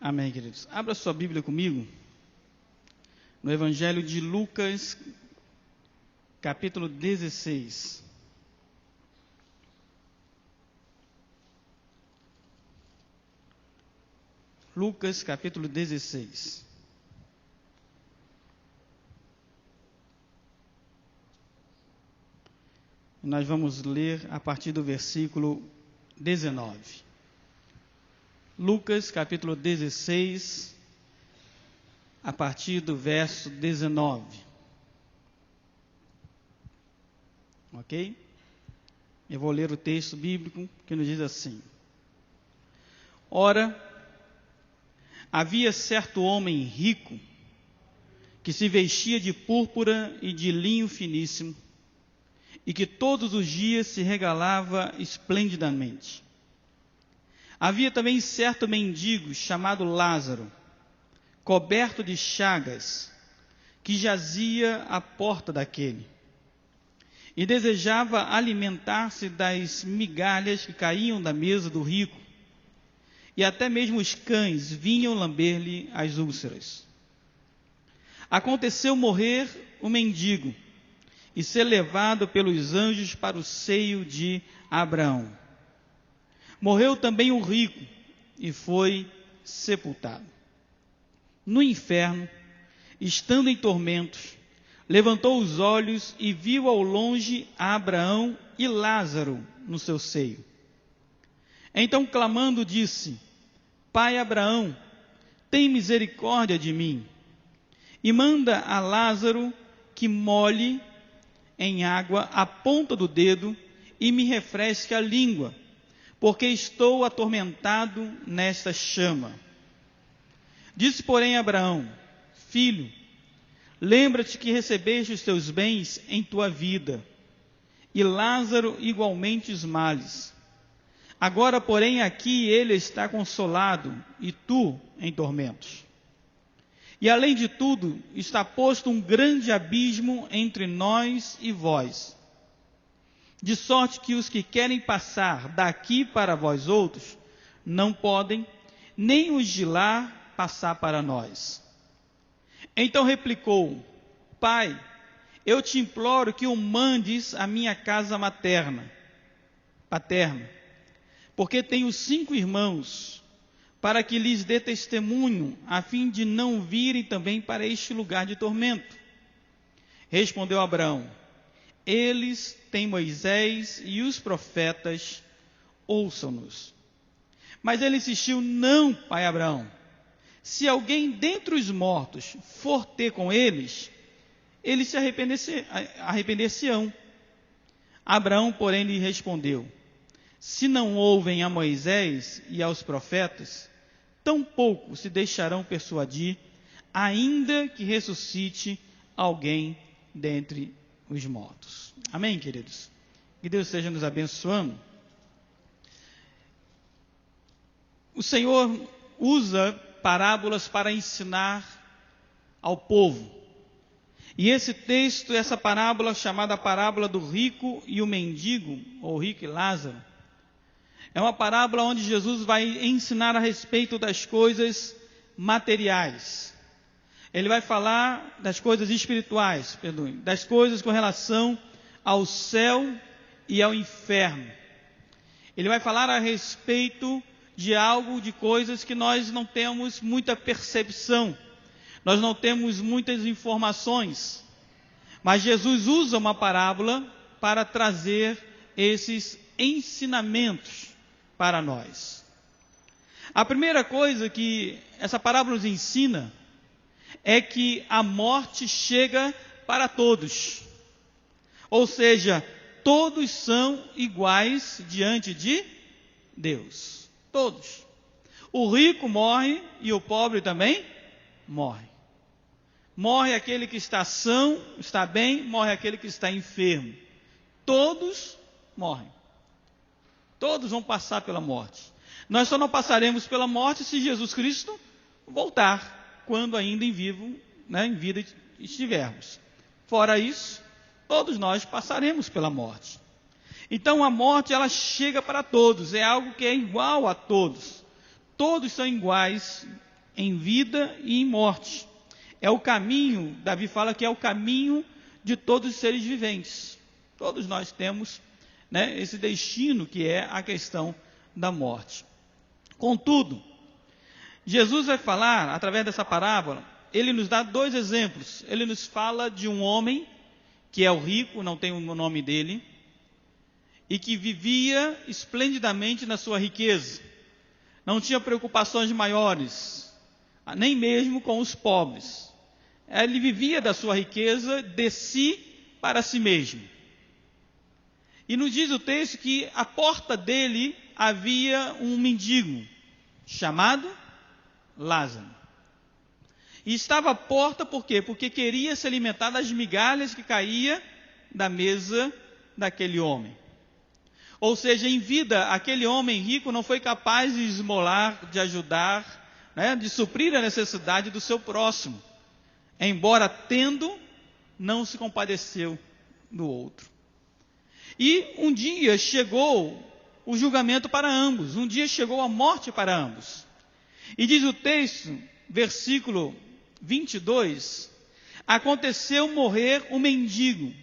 Amém, queridos. Abra sua Bíblia comigo no Evangelho de Lucas, capítulo 16. Lucas, capítulo 16. Nós vamos ler a partir do versículo 19. Lucas, capítulo 16, a partir do verso 19. Ok? Eu vou ler o texto bíblico que nos diz assim: Ora, havia certo homem rico que se vestia de púrpura e de linho finíssimo e que todos os dias se regalava esplendidamente. Havia também certo mendigo chamado Lázaro, coberto de chagas, que jazia à porta daquele, e desejava alimentar-se das migalhas que caíam da mesa do rico, e até mesmo os cães vinham lamber-lhe as úlceras. Aconteceu morrer o mendigo, e ser levado pelos anjos para o seio de Abraão. Morreu também o rico e foi sepultado. No inferno, estando em tormentos, levantou os olhos e viu ao longe a Abraão e Lázaro no seu seio. Então, clamando, disse: Pai Abraão, tem misericórdia de mim, e manda a Lázaro que molhe em água a ponta do dedo e me refresque a língua, porque estou atormentado nesta chama. Disse, porém, Abraão: Filho, lembra-te que recebeste os teus bens em tua vida, e Lázaro igualmente os males. Agora, porém, aqui ele está consolado, e tu em tormentos. E além de tudo, está posto um grande abismo entre nós e vós, de sorte que os que querem passar daqui para vós outros, não podem, nem os de lá passar para nós. Então replicou: Pai, eu te imploro que o mandes à minha casa paterna, porque tenho 5 irmãos, para que lhes dê testemunho, a fim de não virem também para este lugar de tormento. Respondeu Abraão: Eles têm Moisés e os profetas, ouçam-nos. Mas ele insistiu: Não, pai Abraão, se alguém dentre os mortos for ter com eles, eles se arrepender-se-ão. Abraão, porém, lhe respondeu: Se não ouvem a Moisés e aos profetas, tampouco se deixarão persuadir, ainda que ressuscite alguém dentre os mortos. Amém, queridos? Que Deus esteja nos abençoando. O Senhor usa parábolas para ensinar ao povo. E esse texto, essa parábola chamada parábola do rico e o mendigo, ou rico e Lázaro, é uma parábola onde Jesus vai ensinar a respeito das coisas materiais. Ele vai falar das coisas espirituais, das coisas com relação ao céu e ao inferno. Ele vai falar a respeito de algo, de coisas que nós não temos muita percepção, nós não temos muitas informações, mas Jesus usa uma parábola para trazer esses ensinamentos para nós. A primeira coisa que essa parábola nos ensina é que a morte chega para todos. Ou seja, todos são iguais diante de Deus. Todos. O rico morre e o pobre também morre. Morre aquele que está são, está bem, morre aquele que está enfermo. Todos morrem. Todos vão passar pela morte. Nós só não passaremos pela morte se Jesus Cristo voltar, quando ainda em vida estivermos. Fora isso, todos nós passaremos pela morte. Então a morte, ela chega para todos, é algo que é igual a todos. Todos são iguais em vida e em morte. É o caminho, Davi fala que é o caminho de todos os seres viventes. Todos nós temos, né, esse destino que é a questão da morte. Contudo, Jesus vai falar, através dessa parábola, ele nos dá dois exemplos. Ele nos fala de um homem, que é o rico, não tem o nome dele, e que vivia esplendidamente na sua riqueza. Não tinha preocupações maiores, nem mesmo com os pobres. Ele vivia da sua riqueza de si para si mesmo. E nos diz o texto que à porta dele havia um mendigo, chamado Lázaro. E estava à porta por quê? Porque queria se alimentar das migalhas que caía da mesa daquele homem. Ou seja, em vida, aquele homem rico não foi capaz de esmolar, de ajudar, né, de suprir a necessidade do seu próximo. Embora tendo, não se compadeceu do outro. E um dia chegou o julgamento para ambos. Um dia chegou a morte para ambos. E diz o texto, versículo 22, aconteceu morrer um mendigo.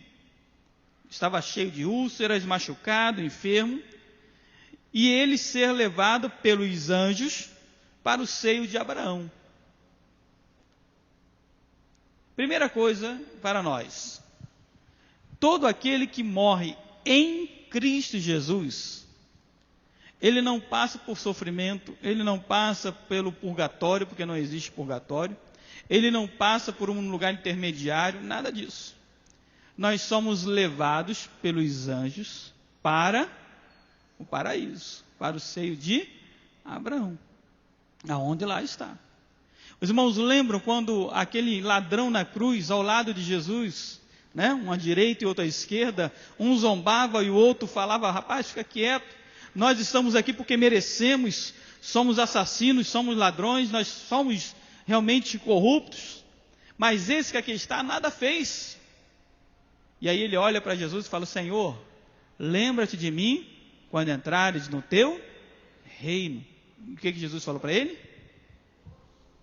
Estava cheio de úlceras, machucado, enfermo, e ele ser levado pelos anjos para o seio de Abraão. Primeira coisa para nós: todo aquele que morre em Cristo Jesus, ele não passa por sofrimento, ele não passa pelo purgatório, porque não existe purgatório, ele não passa por um lugar intermediário, nada disso. Nós somos levados pelos anjos para o paraíso, para o seio de Abraão, aonde lá está. Os irmãos lembram quando aquele ladrão na cruz, ao lado de Jesus, né, uma à direita e outra à esquerda, um zombava e o outro falava: rapaz, fica quieto, nós estamos aqui porque merecemos, somos assassinos, somos ladrões, nós somos realmente corruptos, mas esse que aqui está nada fez. E aí ele olha para Jesus e fala: Senhor, lembra-te de mim quando entrares no teu reino. O que Jesus falou para ele?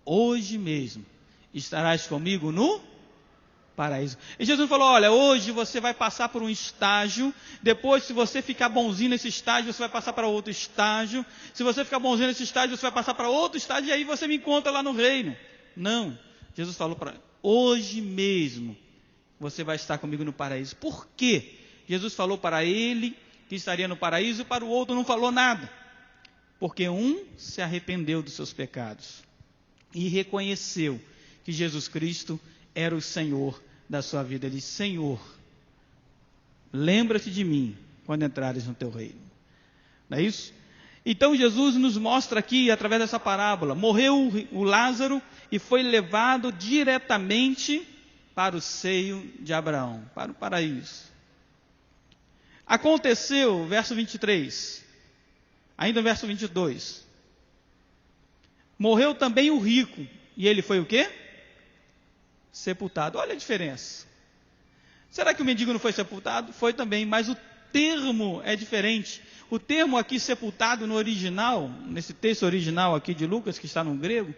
Hoje mesmo estarás comigo no paraíso. E Jesus falou: olha, hoje você vai passar por um estágio, depois, se você ficar bonzinho nesse estágio, você vai passar para outro estágio, se você ficar bonzinho nesse estágio, você vai passar para outro estágio, e aí você me encontra lá no reino. Não, Jesus falou para ele: hoje mesmo você vai estar comigo no paraíso. Por quê? Jesus falou para ele que estaria no paraíso, e para o outro não falou nada. Porque um se arrependeu dos seus pecados e reconheceu que Jesus Cristo era o Senhor da sua vida. Ele disse: Senhor, lembra-te de mim quando entrares no teu reino. Não é isso? Então Jesus nos mostra aqui, através dessa parábola, morreu o Lázaro e foi levado diretamente para o seio de Abraão, para o paraíso. Aconteceu, verso 23, ainda verso 22, morreu também o rico, e ele foi o quê? Sepultado. Olha a diferença. Será que o mendigo não foi sepultado? Foi também, mas o termo é diferente. O termo aqui, sepultado, no original, nesse texto original aqui de Lucas, que está no grego,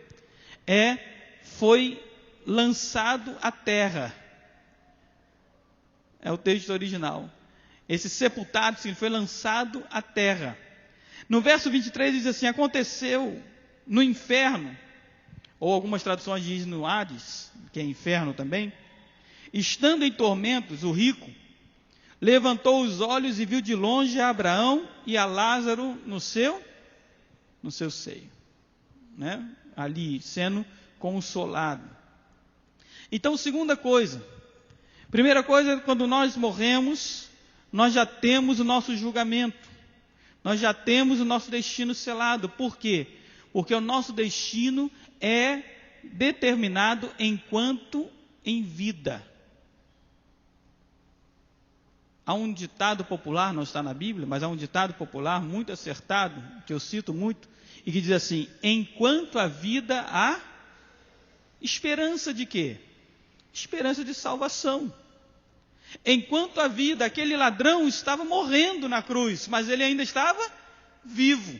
foi lançado à terra. É o texto original. Esse sepultado, sim, foi lançado à terra. No verso 23 diz assim: aconteceu no inferno, ou algumas traduções dizem no Hades, que é inferno também, estando em tormentos, o rico levantou os olhos e viu de longe a Abraão e a Lázaro no seu seio, né? Ali sendo consolado. Então, segunda coisa, primeira coisa, quando nós morremos, nós já temos o nosso julgamento, nós já temos o nosso destino selado. Por quê? Porque o nosso destino é determinado enquanto em vida. Há um ditado popular, não está na Bíblia, mas há um ditado popular muito acertado, que eu cito muito, e que diz assim: enquanto a vida há esperança de quê? Esperança de salvação. Enquanto a vida, aquele ladrão estava morrendo na cruz, mas ele ainda estava vivo.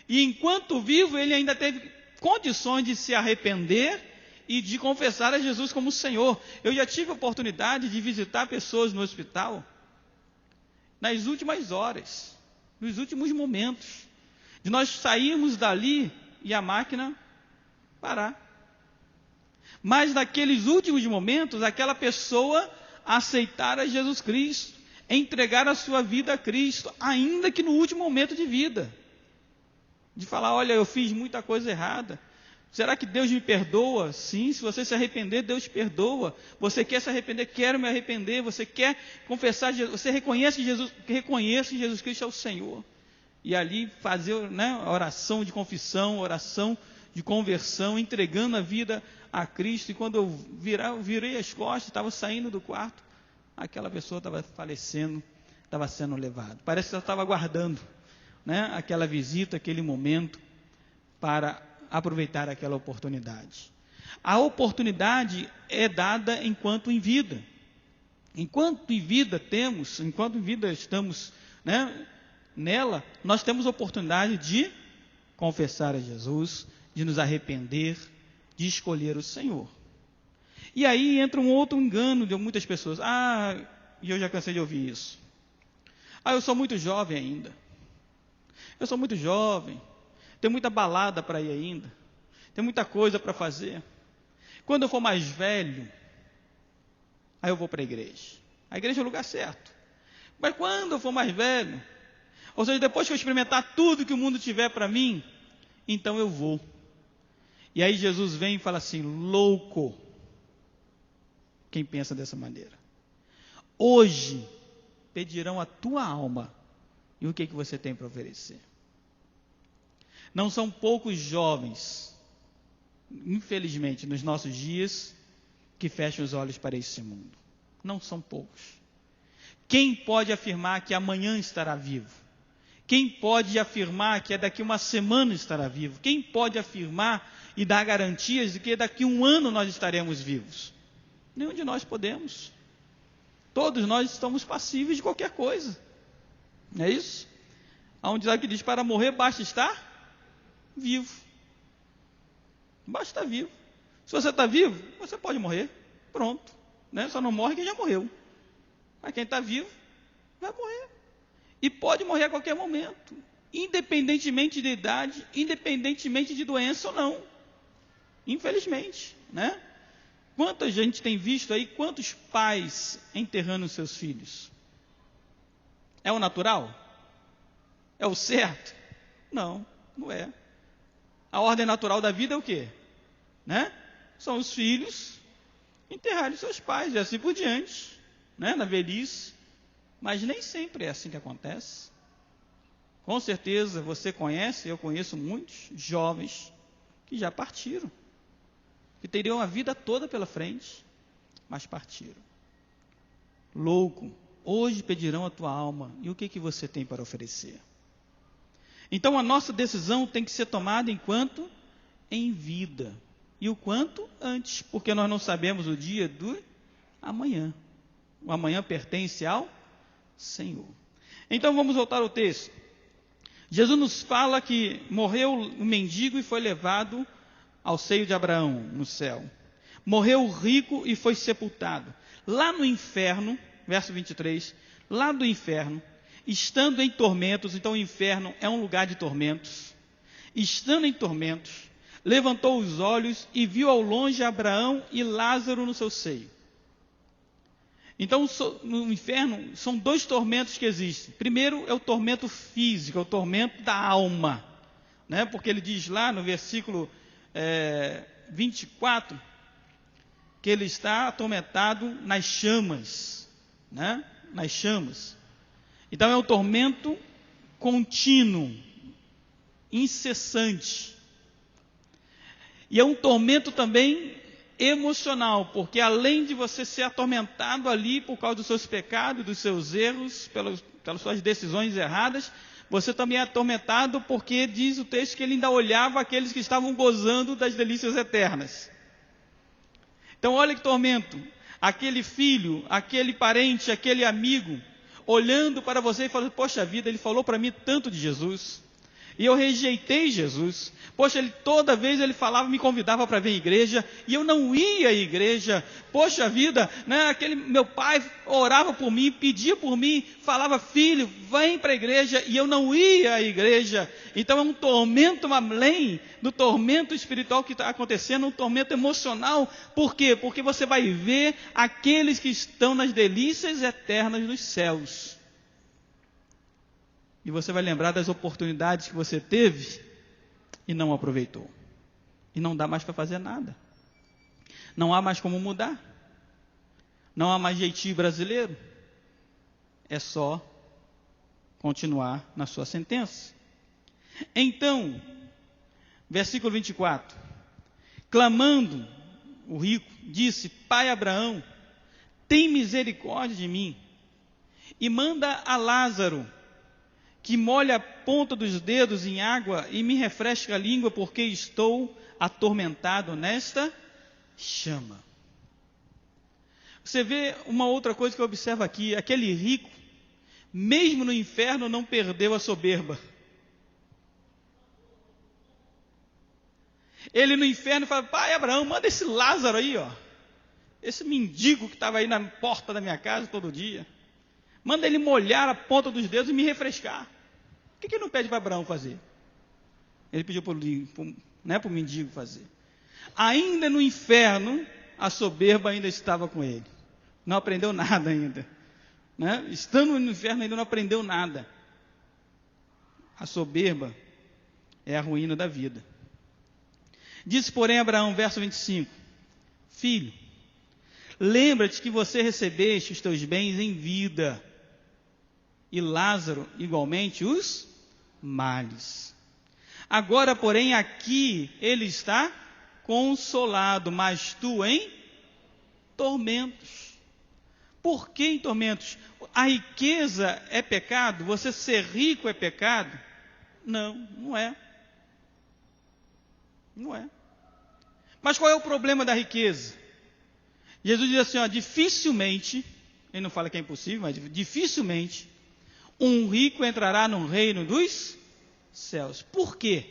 E enquanto vivo, ele ainda teve condições de se arrepender e de confessar a Jesus como Senhor. Eu já tive a oportunidade de visitar pessoas no hospital nas últimas horas, nos últimos momentos, de nós sairmos dali e a máquina parar. Mas naqueles últimos momentos, aquela pessoa aceitar a Jesus Cristo, entregar a sua vida a Cristo, ainda que no último momento de vida, de falar, olha, eu fiz muita coisa errada, será que Deus me perdoa? Sim, se você se arrepender, Deus te perdoa. Você quer se arrepender? Quero me arrepender. Você quer confessar, você reconhece que Jesus Cristo é o Senhor. E ali fazer, né, oração de confissão, oração de conversão, entregando a vida a Cristo. E quando eu virei as costas, estava saindo do quarto, aquela pessoa estava falecendo, estava sendo levada. Parece que ela estava aguardando, né, aquela visita, aquele momento, para aproveitar aquela oportunidade. A oportunidade é dada enquanto em vida. Enquanto em vida temos, enquanto em vida estamos, né, nela, nós temos a oportunidade de confessar a Jesus, de nos arrepender, de escolher o Senhor. E aí entra um outro engano de muitas pessoas. E eu já cansei de ouvir isso. Eu sou muito jovem ainda. Eu sou muito jovem. Tem muita balada para ir ainda. Tem muita coisa para fazer. Quando eu for mais velho, aí eu vou para a igreja. A igreja é o lugar certo. Mas quando eu for mais velho, ou seja, depois que eu experimentar tudo que o mundo tiver para mim, então eu vou. E aí Jesus vem e fala assim, louco. Quem pensa dessa maneira? Hoje pedirão a tua alma. E o que você tem para oferecer? Não são poucos jovens, infelizmente, nos nossos dias, que fecham os olhos para esse mundo. Não são poucos. Quem pode afirmar que amanhã estará vivo? Quem pode afirmar que daqui uma semana estará vivo? Quem pode afirmar e dar garantias de que daqui um ano nós estaremos vivos? Nenhum de nós podemos. Todos nós estamos passíveis de qualquer coisa. Não é isso? Há um ditado que diz, para morrer basta estar vivo. Basta estar vivo. Se você está vivo, você pode morrer. Pronto. Né? Só não morre quem já morreu. Mas quem está vivo, vai morrer. E pode morrer a qualquer momento. Independentemente de idade, independentemente de doença ou não. Infelizmente. Né? Quanta gente tem visto aí, quantos pais enterrando seus filhos? É o natural? É o certo? Não, não é. A ordem natural da vida é o quê? Né? São os filhos enterrarem seus pais e assim por diante, né? Na velhice. Mas nem sempre é assim que acontece. Com certeza você conhece, eu conheço muitos jovens que já partiram, que teriam a vida toda pela frente, mas partiram. Louco, hoje pedirão a tua alma, e o que você tem para oferecer? Então a nossa decisão tem que ser tomada enquanto em vida, e o quanto antes, porque nós não sabemos o dia do amanhã. O amanhã pertence ao Senhor. Então vamos voltar ao texto. Jesus nos fala que morreu o mendigo e foi levado ao seio de Abraão no céu. Morreu o rico e foi sepultado. Lá no inferno, verso 23, lá do inferno, estando em tormentos, então o inferno é um lugar de tormentos, estando em tormentos, levantou os olhos e viu ao longe Abraão e Lázaro no seu seio. Então, no inferno, são dois tormentos que existem. Primeiro é o tormento físico, é o tormento da alma, né? Porque ele diz lá no versículo 24, que ele está atormentado nas chamas, né? Nas chamas. Então é um tormento contínuo, incessante. E é um tormento também emocional, porque além de você ser atormentado ali por causa dos seus pecados, dos seus erros, pelas suas decisões erradas, você também é atormentado porque diz o texto que ele ainda olhava aqueles que estavam gozando das delícias eternas. Então olha que tormento, aquele filho, aquele parente, aquele amigo, olhando para você e falando, poxa vida, ele falou para mim tanto de Jesus, E eu rejeitei Jesus. Poxa, toda vez ele falava, me convidava para vir à igreja, e eu não ia à igreja. Poxa vida, né, meu pai orava por mim, pedia por mim, falava, filho, vem para a igreja, e eu não ia à igreja. Então é um tormento além do tormento espiritual que está acontecendo, um tormento emocional. Por quê? Porque você vai ver aqueles que estão nas delícias eternas dos céus. E você vai lembrar das oportunidades que você teve e não aproveitou. E não dá mais para fazer nada. Não há mais como mudar. Não há mais jeitinho brasileiro. É só continuar na sua sentença. Então, versículo 24. Clamando, o rico disse, Pai Abraão, tem misericórdia de mim. E manda a Lázaro, que molha a ponta dos dedos em água e me refresca a língua, porque estou atormentado nesta chama. Você vê uma outra coisa que eu observo aqui, aquele rico, mesmo no inferno, não perdeu a soberba. Ele no inferno fala, Pai Abraão, manda esse Lázaro aí, ó, esse mendigo que estava aí na porta da minha casa todo dia, manda ele molhar a ponta dos dedos e me refrescar. O que ele não pede para Abraão fazer? Ele pediu para o mendigo fazer. Ainda no inferno, a soberba ainda estava com ele. Não aprendeu nada ainda. Né? Estando no inferno, ainda não aprendeu nada. A soberba é a ruína da vida. Disse, porém, Abraão, verso 25, Filho, lembra-te que você recebeste os teus bens em vida, e Lázaro, igualmente, os males. Agora, porém, aqui ele está consolado, mas tu em tormentos. Por que em tormentos? A riqueza é pecado? Você ser rico é pecado? Não, não é. Não é. Mas qual é o problema da riqueza? Jesus diz assim, ó, dificilmente, ele não fala que é impossível, mas dificilmente, um rico entrará no reino dos céus. Por quê?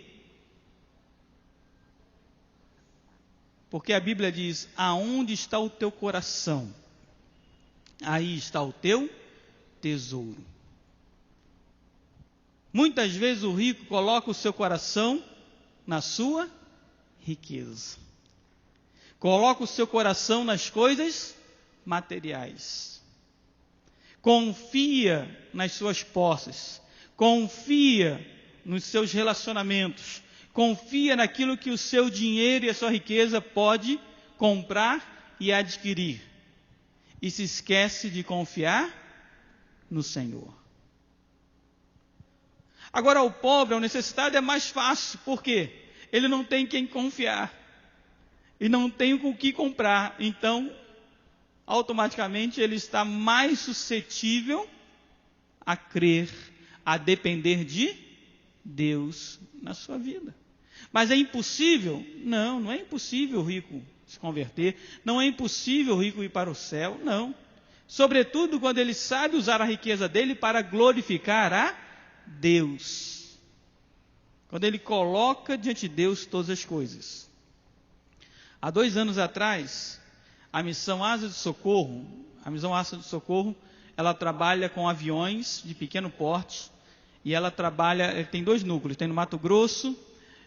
Porque a Bíblia diz, aonde está o teu coração, aí está o teu tesouro. Muitas vezes o rico coloca o seu coração na sua riqueza. Coloca o seu coração nas coisas materiais. Confia nas suas posses. Confia nos seus relacionamentos. Confia naquilo que o seu dinheiro e a sua riqueza pode comprar e adquirir. E se esquece de confiar no Senhor. Agora, ao pobre, ao necessitado é mais fácil. Por quê? Ele não tem quem confiar. E não tem com o que comprar. Então, automaticamente ele está mais suscetível a crer, a depender de Deus na sua vida. Mas é impossível? Não, não é impossível o rico se converter, não é impossível o rico ir para o céu, não. Sobretudo quando ele sabe usar a riqueza dele para glorificar a Deus. Quando ele coloca diante de Deus todas as coisas. Há 2 anos atrás, a missão Asa de Socorro, ela trabalha com aviões de pequeno porte, e ela tem 2 núcleos, tem no Mato Grosso,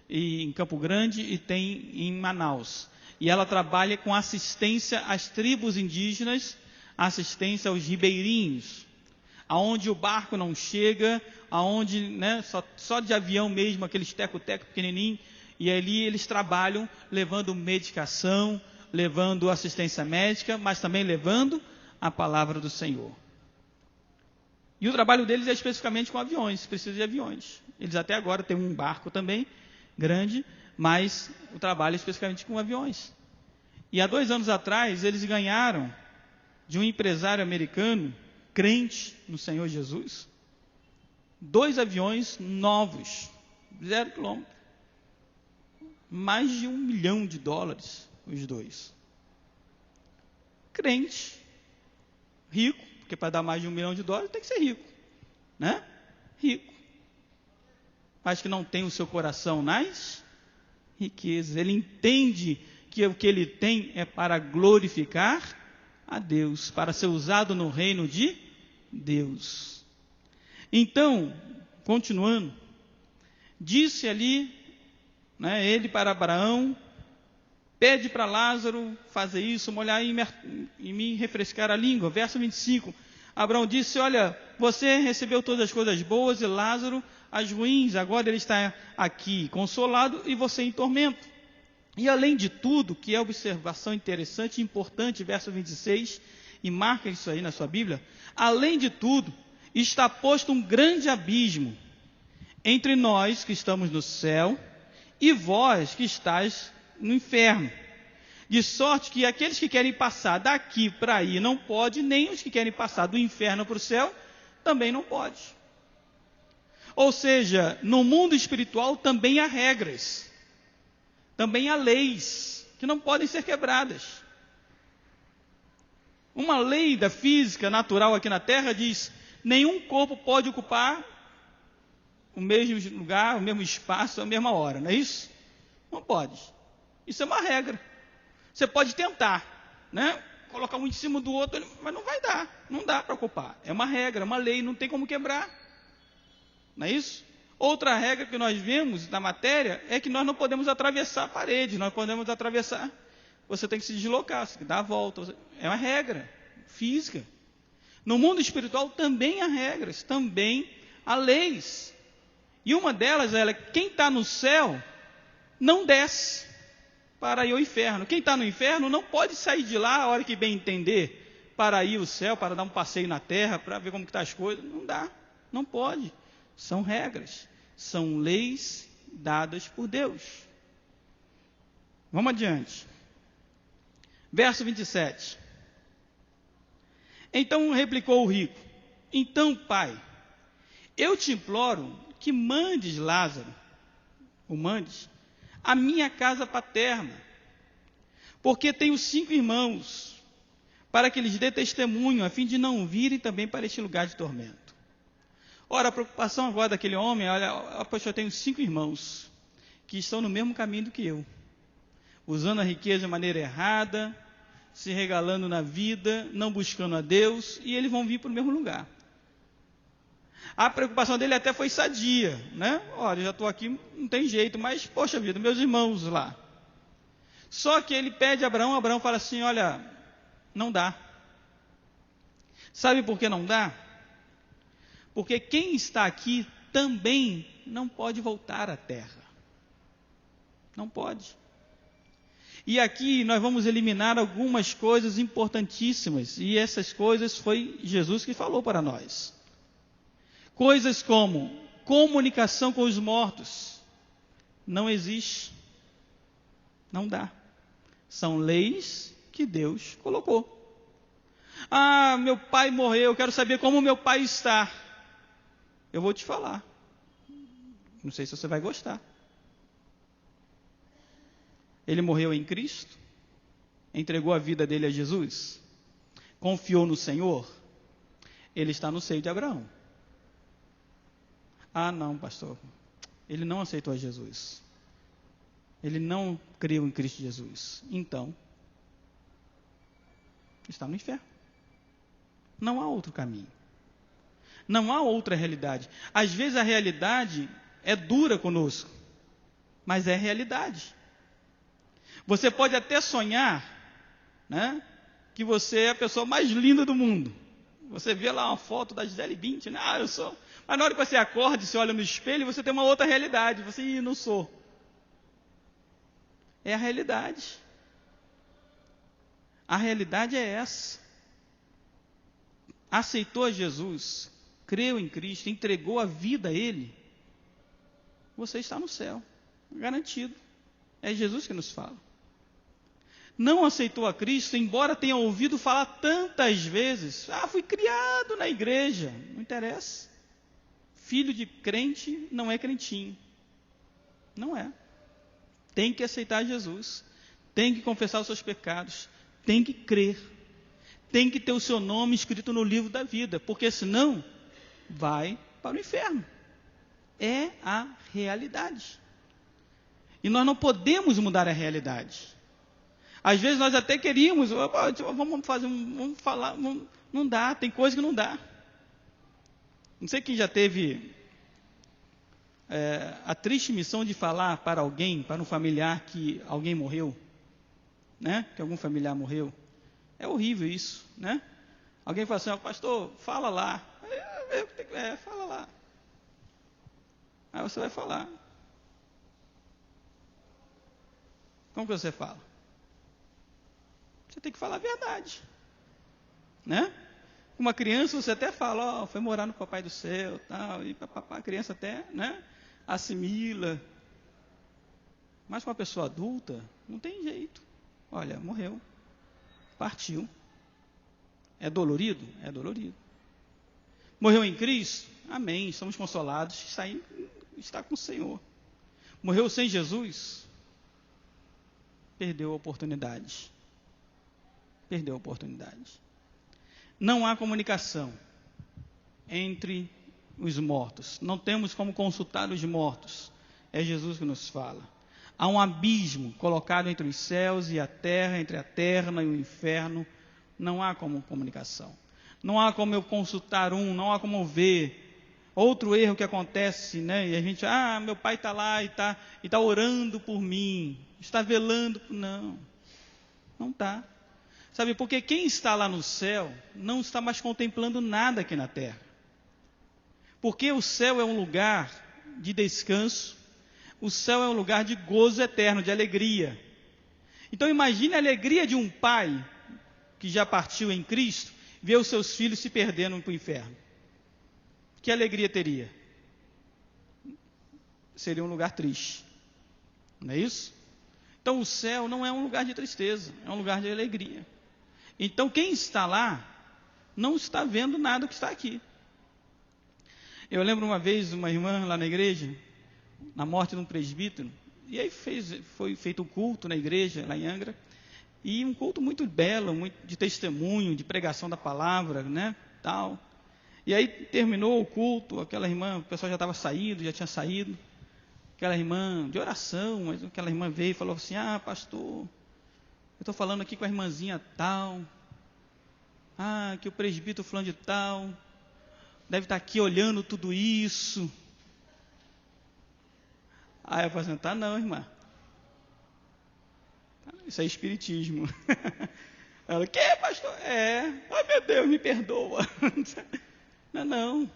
e em Campo Grande, e tem em Manaus. E ela trabalha com assistência às tribos indígenas, assistência aos ribeirinhos, aonde o barco não chega, aonde, né, só de avião mesmo, aqueles teco-teco pequenininho, e ali eles trabalham levando medicação, levando assistência médica, mas também levando a palavra do Senhor. E o trabalho deles é especificamente com aviões, precisa de aviões. Eles até agora têm um barco também, grande, mas o trabalho é especificamente com aviões. E há 2 anos atrás, eles ganharam de um empresário americano, crente no Senhor Jesus, 2 aviões novos, 0 quilômetro. Mais de $1 milhão, os 2. Crente, rico, porque para dar mais de $1 milhão tem que ser rico, né? Rico. mas que não tem o seu coração nas riquezas. Ele entende que o que ele tem é para glorificar a Deus, para ser usado no reino de Deus. Então, continuando, disse ali, ele para Abraão, pede para Lázaro fazer isso, molhar e me refrescar a língua. Verso 25, Abraão disse, olha, você recebeu todas as coisas boas e Lázaro as ruins, agora ele está aqui consolado e você em tormento. E além de tudo, que é observação interessante e importante, verso 26, e marca isso aí na sua Bíblia, além de tudo, está posto um grande abismo entre nós que estamos no céu e vós que estáis no inferno. De sorte que aqueles que querem passar daqui para aí não pode, nem os que querem passar do inferno para o céu também não pode. Ou seja, no mundo espiritual também há regras, também há leis que não podem ser quebradas. Uma lei da física natural aqui na Terra diz: nenhum corpo pode ocupar o mesmo lugar, o mesmo espaço, a mesma hora, não é isso? Não pode. Isso é uma regra. Você pode tentar, colocar um em cima do outro, mas não vai dar, não dá para ocupar. É uma regra, uma lei, não tem como quebrar. Não é isso? Outra regra que nós vemos na matéria é que nós não podemos atravessar a parede, nós podemos atravessar, você tem que se deslocar, você tem que dar a volta. É uma regra física. No mundo espiritual também há regras, também há leis. E uma delas é quem está no céu não desce para ir ao inferno. Quem está no inferno não pode sair de lá a hora que bem entender para ir ao céu, para dar um passeio na terra, para ver como estão as coisas. Não dá, não pode. São regras, são leis dadas por Deus. Vamos adiante. Verso 27. Então replicou o rico: então, pai, eu te imploro que mandes Lázaro, a minha casa paterna, porque tenho 5 irmãos, para que lhes dê testemunho, a fim de não virem também para este lugar de tormento. Ora, a preocupação agora daquele homem, poxa, eu tenho 5 irmãos, que estão no mesmo caminho do que eu, usando a riqueza de maneira errada, se regalando na vida, não buscando a Deus, e eles vão vir para o mesmo lugar. A preocupação dele até foi sadia, Olha, eu já estou aqui, não tem jeito, mas, poxa vida, meus irmãos lá. Só que ele pede a Abraão fala assim, olha, não dá. Sabe por que não dá? Porque quem está aqui também não pode voltar à terra. Não pode. E aqui nós vamos eliminar algumas coisas importantíssimas, e essas coisas foi Jesus que falou para nós. Coisas como comunicação com os mortos. Não existe. Não dá. São leis que Deus colocou. Ah, meu pai morreu, eu quero saber como meu pai está. Eu vou te falar. Não sei se você vai gostar. Ele morreu em Cristo, entregou a vida dele a Jesus, confiou no Senhor, ele está no seio de Abraão. Ah, não, pastor, ele não aceitou a Jesus. Ele não creu em Cristo Jesus. Então, está no inferno. Não há outro caminho. Não há outra realidade. Às vezes a realidade é dura conosco, mas é realidade. Você pode até sonhar, que você é a pessoa mais linda do mundo. Você vê lá uma foto da Gisele Bündchen, eu sou. Mas na hora que você acorda e você olha no espelho, você tem uma outra realidade. Você, não sou. É a realidade. A realidade é essa. Aceitou a Jesus, creu em Cristo, entregou a vida a Ele, você está no céu, garantido. É Jesus que nos fala. Não aceitou a Cristo, embora tenha ouvido falar tantas vezes, fui criado na igreja, não interessa. Filho de crente não é crentinho. Não é. Tem que aceitar Jesus, tem que confessar os seus pecados, tem que crer, tem que ter o seu nome escrito no livro da vida, porque senão vai para o inferno. é a realidade. E nós não podemos mudar a realidade. Às vezes nós até queríamos, vamos falar, não dá, tem coisa que não dá. Não sei quem já teve a triste missão de falar para alguém, para um familiar que alguém morreu, né? Que algum familiar morreu. É horrível isso, né? Alguém fala assim, pastor, fala lá. Fala lá. Aí você vai falar. Como que você fala? Você tem que falar a verdade, né? Uma criança você até fala, foi morar no Papai do Céu, tal, e a criança até, né, assimila. Mas com uma pessoa adulta, não tem jeito. Olha, morreu, partiu. É dolorido? É dolorido. Morreu em Cristo? Amém, estamos consolados, está com o Senhor. Morreu sem Jesus? Perdeu a oportunidade. Perdeu a oportunidade. Não há comunicação entre os mortos. Não temos como consultar os mortos. É Jesus que nos fala. Há um abismo colocado entre os céus e a terra, entre a terra e o inferno. Não há como comunicação. Não há como eu consultar não há como ver. Outro erro que acontece, né? E a gente, meu pai está lá e está orando por mim, está velando. Não está. Sabe, porque quem está lá no céu não está mais contemplando nada aqui na terra. Porque o céu é um lugar de descanso, o céu é um lugar de gozo eterno, de alegria. Então imagine a alegria de um pai que já partiu em Cristo, ver os seus filhos se perdendo para o inferno. Que alegria teria? Seria um lugar triste. Não é isso? Então o céu não é um lugar de tristeza, é um lugar de alegria. Então quem está lá não está vendo nada que está aqui. Eu lembro uma vez uma irmã lá na igreja, na morte de um presbítero, e aí foi feito um culto na igreja, lá em Angra, e um culto muito belo, muito de testemunho, de pregação da palavra, né, tal. E aí terminou o culto, aquela irmã, o pessoal já estava saído, já tinha saído, aquela irmã de oração, mas aquela irmã veio e falou assim, pastor, eu estou falando aqui com a irmãzinha tal, que o presbítero fulano de tal, deve estar aqui olhando tudo isso. Aí eu falei assim, não, irmã. Isso é espiritismo. Ela, que, pastor? Ai meu Deus, me perdoa. Não.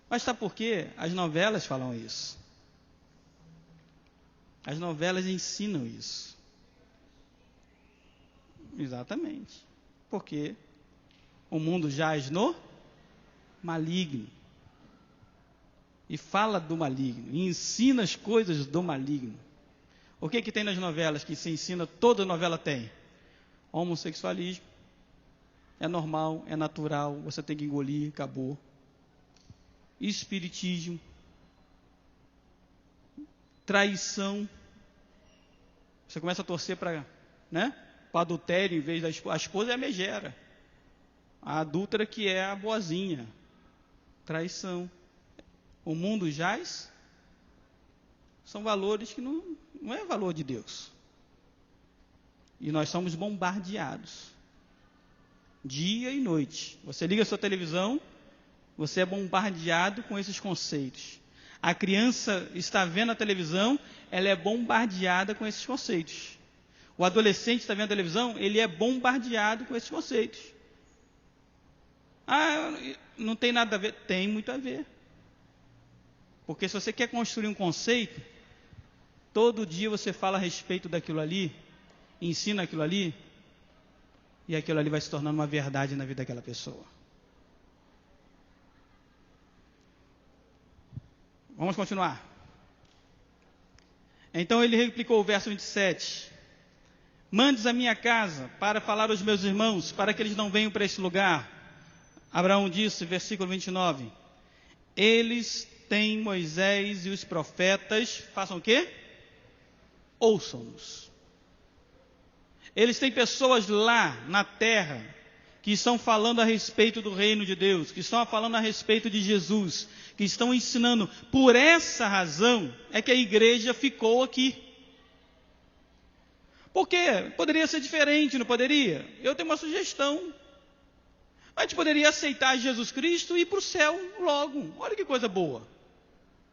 Mas sabe por quê? As novelas falam isso. As novelas ensinam isso. Exatamente. Porque o mundo jaz no maligno. E fala do maligno. E ensina as coisas do maligno. O que tem nas novelas que se ensina, toda novela tem? Homossexualismo. É normal, é natural, você tem que engolir, acabou. Espiritismo. Traição. Você começa a torcer para, né, para adultério em vez da esposa. A esposa é a megera. A adúltera que é a boazinha. Traição. O mundo jaz. São valores que não é valor de Deus. E nós somos bombardeados. Dia e noite. Você liga a sua televisão, você é bombardeado com esses conceitos. A criança está vendo a televisão, ela é bombardeada com esses conceitos. O adolescente está vendo a televisão, ele é bombardeado com esses conceitos. Não tem nada a ver. Tem muito a ver. Porque se você quer construir um conceito, todo dia você fala a respeito daquilo ali, ensina aquilo ali, e aquilo ali vai se tornando uma verdade na vida daquela pessoa. Vamos continuar. Então ele replicou o verso 27. Mandes a minha casa para falar aos meus irmãos, para que eles não venham para este lugar. Abraão disse, versículo 29. Eles têm Moisés e os profetas, façam o quê? Ouçam-nos. Eles têm pessoas lá na terra que estão falando a respeito do reino de Deus, que estão falando a respeito de Jesus, que estão ensinando. Por essa razão é que a igreja ficou aqui. Por quê? Poderia ser diferente, não poderia? Eu tenho uma sugestão. A gente poderia aceitar Jesus Cristo e ir para o céu logo. Olha que coisa boa.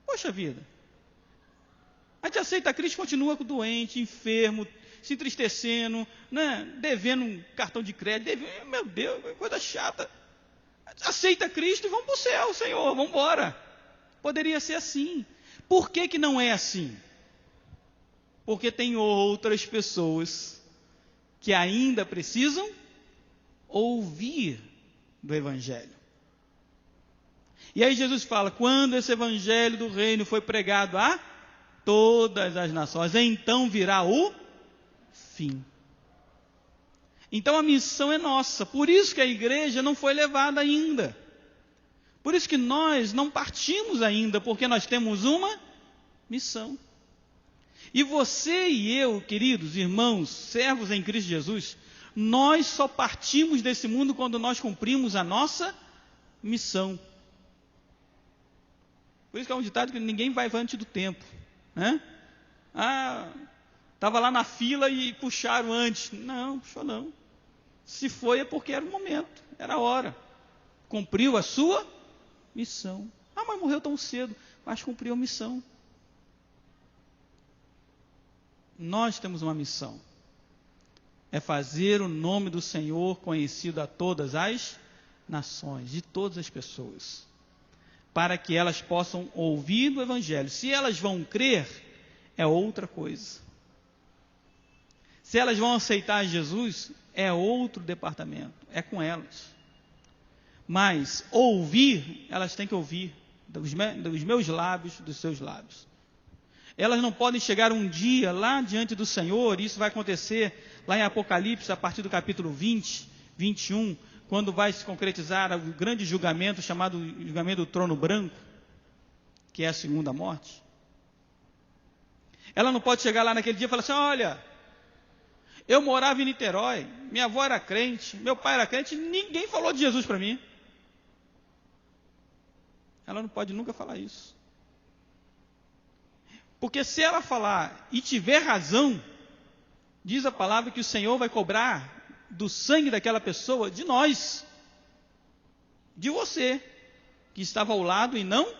Poxa vida. A gente aceita Cristo e continua doente, enfermo, se entristecendo, né? Devendo um cartão de crédito. Meu Deus, coisa chata. Aceita Cristo e vamos para o céu, Senhor, vamos embora. Poderia ser assim. Por que que não é assim? Porque tem outras pessoas que ainda precisam ouvir do Evangelho. E aí Jesus fala, quando esse Evangelho do reino foi pregado a todas as nações, então virá o fim. Então a missão é nossa, por isso que a igreja não foi levada ainda. Por isso que nós não partimos ainda, porque nós temos uma missão. E você e eu, queridos irmãos, servos em Cristo Jesus, nós só partimos desse mundo quando nós cumprimos a nossa missão. Por isso que é um ditado que ninguém vai antes do tempo, né? Estava lá na fila e puxaram antes. Não, puxou não. Se foi é porque era o momento, era a hora. Cumpriu a sua missão. Mas morreu tão cedo, mas cumpriu a missão. Nós temos uma missão. É fazer o nome do Senhor conhecido a todas as nações, de todas as pessoas, para que elas possam ouvir do Evangelho. Se elas vão crer, é outra coisa. Se elas vão aceitar Jesus, é outro departamento, é com elas. Mas ouvir, elas têm que ouvir dos meus lábios, dos seus lábios. Elas não podem chegar um dia lá diante do Senhor, isso vai acontecer lá em Apocalipse, a partir do capítulo 20, 21, quando vai se concretizar o grande julgamento, chamado julgamento do trono branco, que é a segunda morte. Ela não pode chegar lá naquele dia e falar assim, olha, eu morava em Niterói, minha avó era crente, meu pai era crente, ninguém falou de Jesus para mim. Ela não pode nunca falar isso. Porque se ela falar e tiver razão, diz a palavra que o Senhor vai cobrar do sangue daquela pessoa, de nós, de você, que estava ao lado e não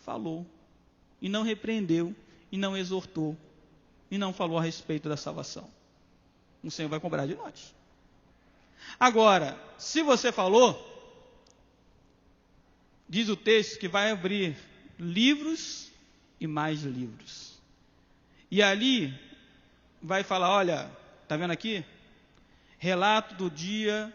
falou, e não repreendeu, e não exortou, e não falou a respeito da salvação. O Senhor vai cobrar de nós. Agora, se você falou, diz o texto que vai abrir livros e mais livros. E ali vai falar, olha, está vendo aqui? Relato do dia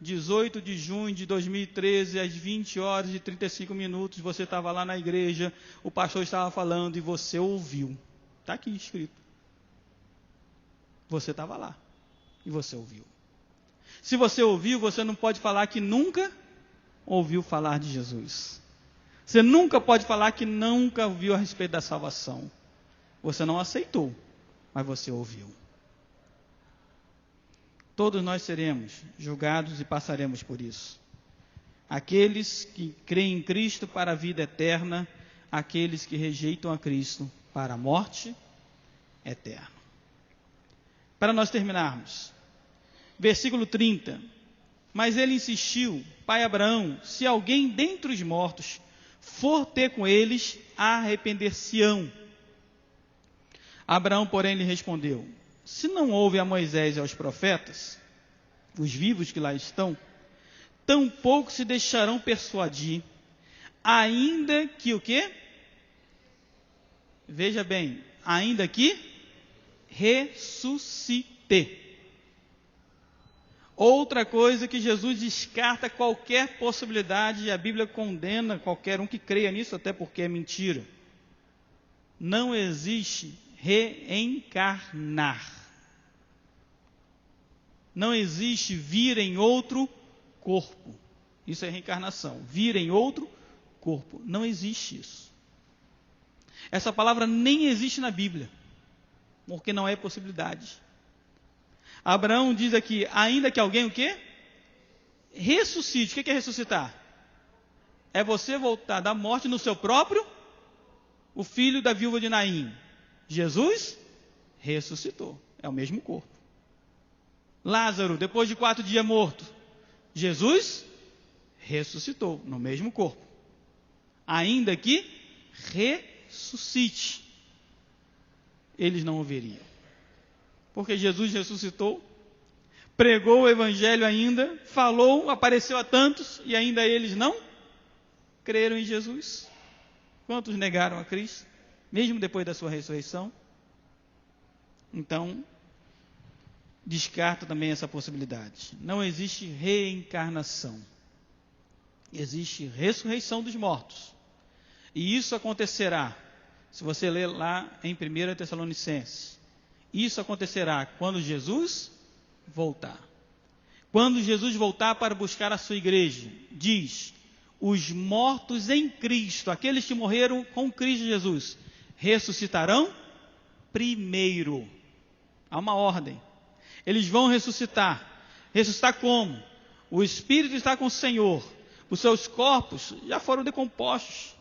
18 de junho de 2013, às 20 horas e 35 minutos, você estava lá na igreja, o pastor estava falando e você ouviu. Está aqui escrito. Você estava lá e você ouviu. Se você ouviu, você não pode falar que nunca ouviu falar de Jesus. Você nunca pode falar que nunca ouviu a respeito da salvação. Você não aceitou, mas você ouviu. Todos nós seremos julgados e passaremos por isso. Aqueles que creem em Cristo para a vida eterna, aqueles que rejeitam a Cristo para a morte eterna. Para nós terminarmos, versículo 30. Mas ele insistiu, pai Abraão, se alguém dentre os mortos for ter com eles, arrepender-se-ão. Abraão, porém, lhe respondeu, se não houve a Moisés e aos profetas, os vivos que lá estão, tampouco se deixarão persuadir, ainda que o quê? Veja bem, ainda que ressuscite. Outra coisa que Jesus descarta qualquer possibilidade, e a Bíblia condena qualquer um que creia nisso, até porque é mentira. Não existe reencarnar. Não existe vir em outro corpo. Isso é reencarnação. Vir em outro corpo. Não existe isso. Essa palavra nem existe na Bíblia, porque não é possibilidade. Abraão diz aqui, ainda que alguém o quê? ressuscite. O que é ressuscitar? É você voltar da morte no seu próprio, o filho da viúva de Naim. Jesus ressuscitou. É o mesmo corpo. Lázaro, depois de 4 dias morto. Jesus ressuscitou no mesmo corpo. Ainda que ressuscite, eles não o veriam. Porque Jesus ressuscitou, pregou o evangelho ainda, falou, apareceu a tantos e ainda eles não creram em Jesus. Quantos negaram a Cristo, mesmo depois da sua ressurreição? Então, descarta também essa possibilidade. Não existe reencarnação. Existe ressurreição dos mortos. E isso acontecerá, se você ler lá em 1 Tessalonicenses, isso acontecerá quando Jesus voltar. Quando Jesus voltar para buscar a sua igreja, diz: os mortos em Cristo, aqueles que morreram com Cristo Jesus, ressuscitarão primeiro. Há uma ordem. Eles vão ressuscitar. Ressuscitar como? O Espírito está com o Senhor. Os seus corpos já foram decompostos.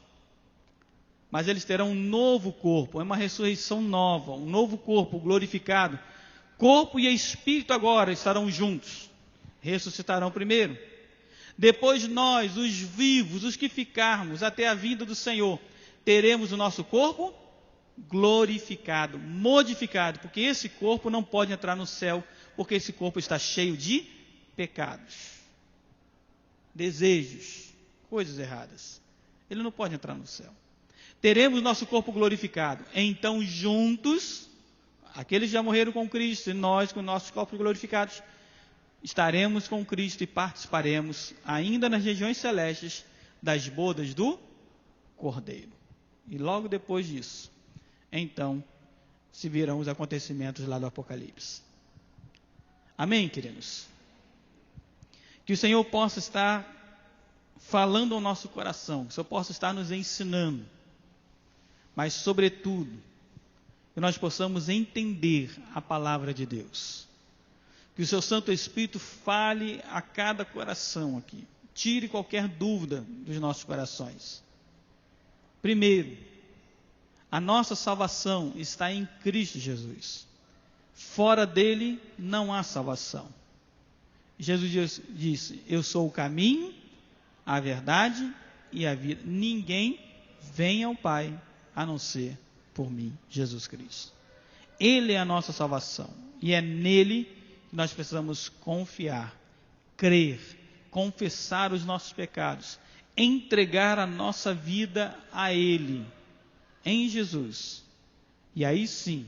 Mas eles terão um novo corpo. É uma ressurreição nova. Um novo corpo glorificado. Corpo e espírito agora estarão juntos. Ressuscitarão primeiro. Depois nós, os vivos, os que ficarmos até a vinda do Senhor, teremos o nosso corpo glorificado, modificado, porque esse corpo não pode entrar no céu, porque esse corpo está cheio de pecados, desejos, coisas erradas. Ele não pode entrar no céu. Teremos nosso corpo glorificado. Então, juntos, aqueles que já morreram com Cristo e nós com nossos corpos glorificados, estaremos com Cristo e participaremos ainda nas regiões celestes das bodas do Cordeiro. E logo depois disso, então, se virão os acontecimentos lá do Apocalipse. Amém, queridos? Que o Senhor possa estar falando ao nosso coração, que o Senhor possa estar nos ensinando, mas, sobretudo, que nós possamos entender a palavra de Deus. Que o seu Santo Espírito fale a cada coração aqui. Tire qualquer dúvida dos nossos corações. Primeiro, a nossa salvação está em Cristo Jesus. Fora dele não há salvação. Jesus disse: eu sou o caminho, a verdade e a vida. Ninguém vem ao Pai a não ser por mim, Jesus Cristo. Ele é a nossa salvação. E é nele que nós precisamos confiar, crer, confessar os nossos pecados, entregar a nossa vida a Ele, em Jesus. E aí sim,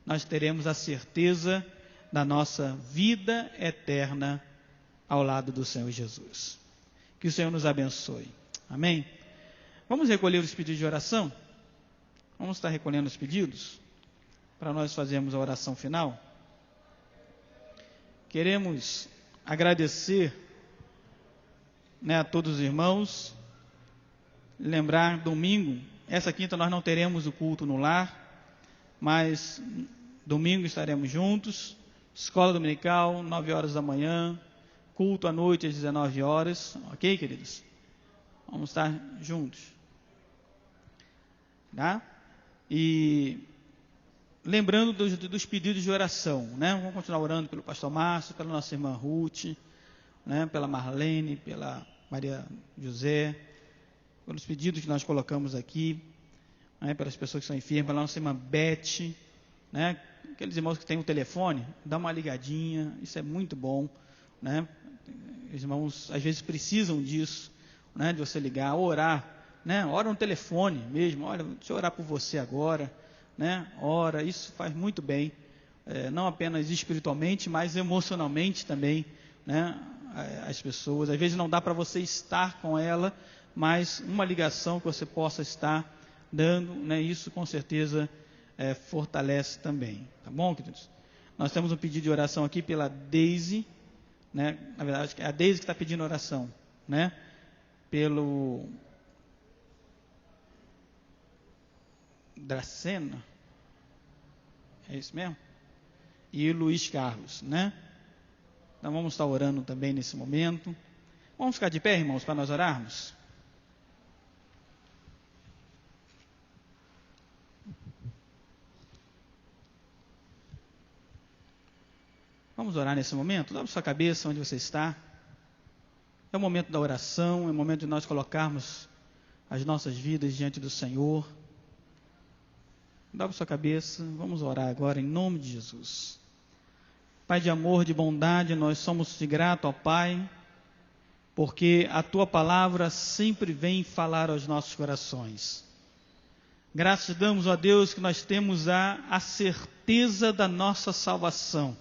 nós teremos a certeza da nossa vida eterna ao lado do Senhor Jesus. Que o Senhor nos abençoe. Amém? Vamos recolher os pedidos de oração? Vamos estar recolhendo os pedidos para nós fazermos a oração final. Queremos agradecer, a todos os irmãos. Lembrar, domingo, essa quinta nós não teremos o culto no lar, mas domingo estaremos juntos. Escola dominical, 9 horas da manhã, culto à noite às 19 horas. Ok, queridos? Vamos estar juntos. Tá? E lembrando dos pedidos de oração, Vamos continuar orando pelo pastor Márcio, pela nossa irmã Ruth, pela Marlene, pela Maria José, pelos pedidos que nós colocamos aqui, pelas pessoas que são enfermas, pela nossa irmã Beth, aqueles irmãos que têm o telefone, dá uma ligadinha, isso é muito bom, Os irmãos às vezes precisam disso, de você ligar, orar, ora no telefone mesmo, olha, deixa eu orar por você agora, ora, isso faz muito bem, não apenas espiritualmente, mas emocionalmente também, as pessoas, às vezes não dá para você estar com ela, mas uma ligação que você possa estar dando, isso com certeza fortalece também, tá bom, queridos? Nós temos um pedido de oração aqui pela Deise, na verdade é a Deise que está pedindo oração, pelo Dracena, é isso mesmo? E o Luiz Carlos, Então vamos estar orando também nesse momento. Vamos ficar de pé, irmãos, para nós orarmos? Vamos orar nesse momento? Dobre sua cabeça onde você está. É o momento da oração, é o momento de nós colocarmos as nossas vidas diante do Senhor. Dobre sua cabeça, vamos orar agora em nome de Jesus. Pai de amor, de bondade, nós somos de grato ao Pai, porque a Tua palavra sempre vem falar aos nossos corações. Graças damos a Deus que nós temos a certeza da nossa salvação.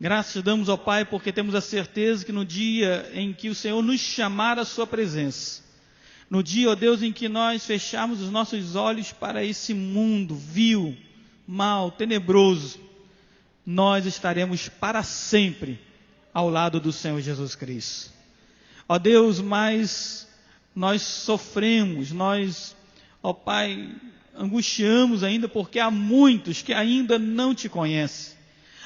Graças damos ao Pai porque temos a certeza que no dia em que o Senhor nos chamar à sua presença, no dia, ó Deus, em que nós fecharmos os nossos olhos para esse mundo vil, mal, tenebroso, nós estaremos para sempre ao lado do Senhor Jesus Cristo. Ó Deus, mas nós sofremos, nós, ó Pai, angustiamos ainda porque há muitos que ainda não te conhecem.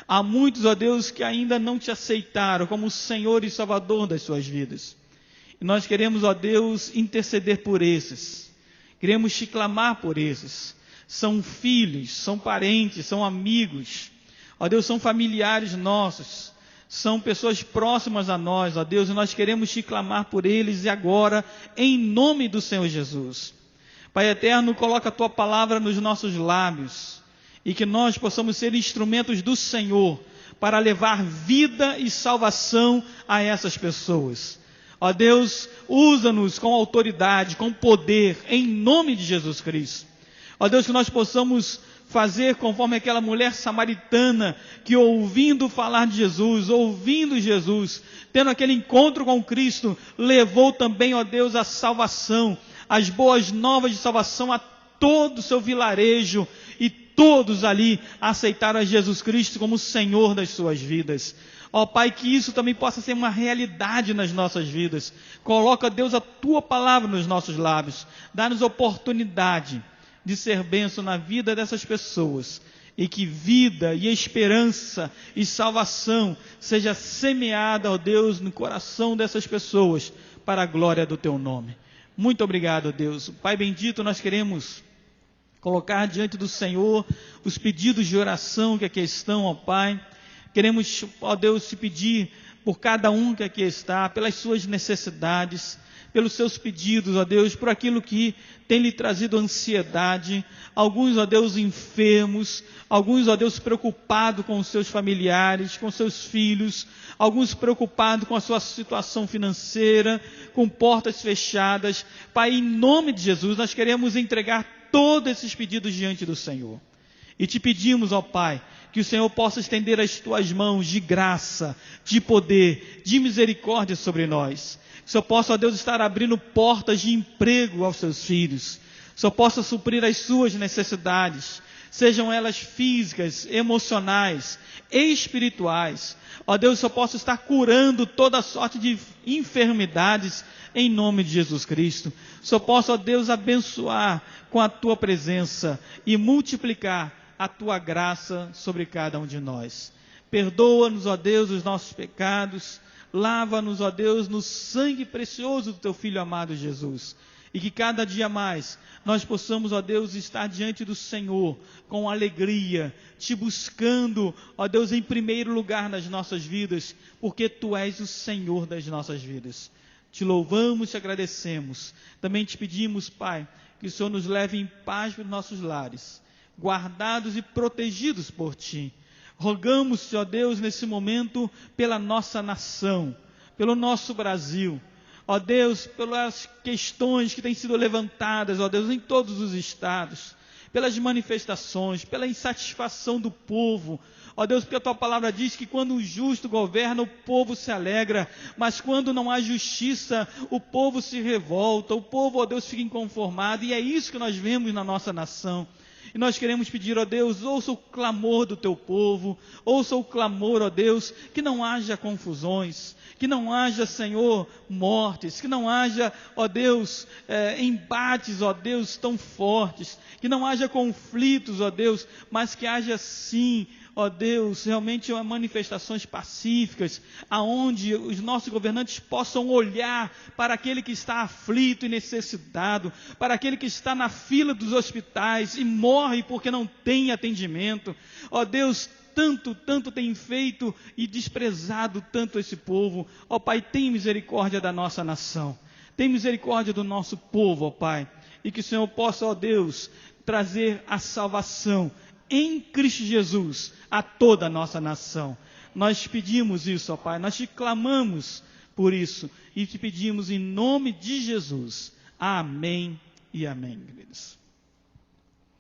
Há muitos, ó Deus, que ainda não te aceitaram como o Senhor e Salvador das suas vidas. E nós queremos, ó Deus, interceder por esses. Queremos te clamar por esses. São filhos, são parentes, são amigos. Ó Deus, são familiares nossos. São pessoas próximas a nós, ó Deus, e nós queremos te clamar por eles e agora, em nome do Senhor Jesus. Pai eterno, coloca a tua palavra nos nossos lábios. E que nós possamos ser instrumentos do Senhor para levar vida e salvação a essas pessoas. Ó Deus, usa-nos com autoridade, com poder, em nome de Jesus Cristo. Ó Deus, que nós possamos fazer conforme aquela mulher samaritana que ouvindo falar de Jesus, ouvindo Jesus, tendo aquele encontro com Cristo, levou também, ó Deus, a salvação, as boas novas de salvação a todo o seu vilarejo, e todos ali aceitaram a Jesus Cristo como Senhor das suas vidas. Ó Pai, que isso também possa ser uma realidade nas nossas vidas. Coloca, Deus, a Tua palavra nos nossos lábios. Dá-nos oportunidade de ser bênção na vida dessas pessoas. E que vida e esperança e salvação seja semeada, ó Deus, no coração dessas pessoas, para a glória do Teu nome. Muito obrigado, Deus. Pai bendito, nós queremos colocar diante do Senhor os pedidos de oração que aqui estão, ó Pai. Queremos, ó Deus, te pedir por cada um que aqui está, pelas suas necessidades, pelos seus pedidos, ó Deus, por aquilo que tem lhe trazido ansiedade. Alguns, ó Deus, enfermos, alguns, ó Deus, preocupados com os seus familiares, com seus filhos, alguns preocupados com a sua situação financeira, com portas fechadas. Pai, em nome de Jesus, nós queremos entregar todos esses pedidos diante do Senhor. E te pedimos, ó Pai, que o Senhor possa estender as tuas mãos de graça, de poder, de misericórdia sobre nós. Que o Senhor possa, ó Deus, estar abrindo portas de emprego aos seus filhos. Que o Senhor possa suprir as suas necessidades, sejam elas físicas, emocionais, espirituais. Ó Deus, que o Senhor possa estar curando toda sorte de enfermidades em nome de Jesus Cristo. Que o Senhor possa, ó Deus, abençoar com a tua presença e multiplicar a tua graça sobre cada um de nós. Perdoa-nos, ó Deus, os nossos pecados. Lava-nos, ó Deus, no sangue precioso do teu Filho amado Jesus. E que cada dia mais nós possamos, ó Deus, estar diante do Senhor com alegria, te buscando, ó Deus, em primeiro lugar nas nossas vidas, porque tu és o Senhor das nossas vidas. Te louvamos, te agradecemos. Também te pedimos, Pai, que o Senhor nos leve em paz para os nossos lares, guardados e protegidos por Ti. Rogamos-te, ó Deus, nesse momento, pela nossa nação, pelo nosso Brasil. Ó Deus, pelas questões que têm sido levantadas, ó Deus, em todos os estados, pelas manifestações, pela insatisfação do povo. Ó Deus, porque a tua palavra diz que quando o justo governa, o povo se alegra, mas quando não há justiça, o povo se revolta, o povo, ó Deus, fica inconformado, e é isso que nós vemos na nossa nação. E nós queremos pedir, ó Deus, ouça o clamor do teu povo, ouça o clamor, ó Deus, que não haja confusões, que não haja, Senhor, mortes, que não haja, ó Deus, embates, ó Deus, tão fortes, que não haja conflitos, ó Deus, mas que haja sim, ó Deus, realmente manifestações pacíficas, aonde os nossos governantes possam olhar para aquele que está aflito e necessitado, para aquele que está na fila dos hospitais e morre porque não tem atendimento. Ó Deus, tanto tem feito e desprezado tanto esse povo. Ó Pai, tem misericórdia da nossa nação, tem misericórdia do nosso povo, ó Pai, e que o Senhor possa, ó Deus, trazer a salvação em Cristo Jesus a toda a nossa nação. Nós pedimos isso, ó Pai, nós te clamamos por isso e te pedimos em nome de Jesus. Amém e amém, queridos.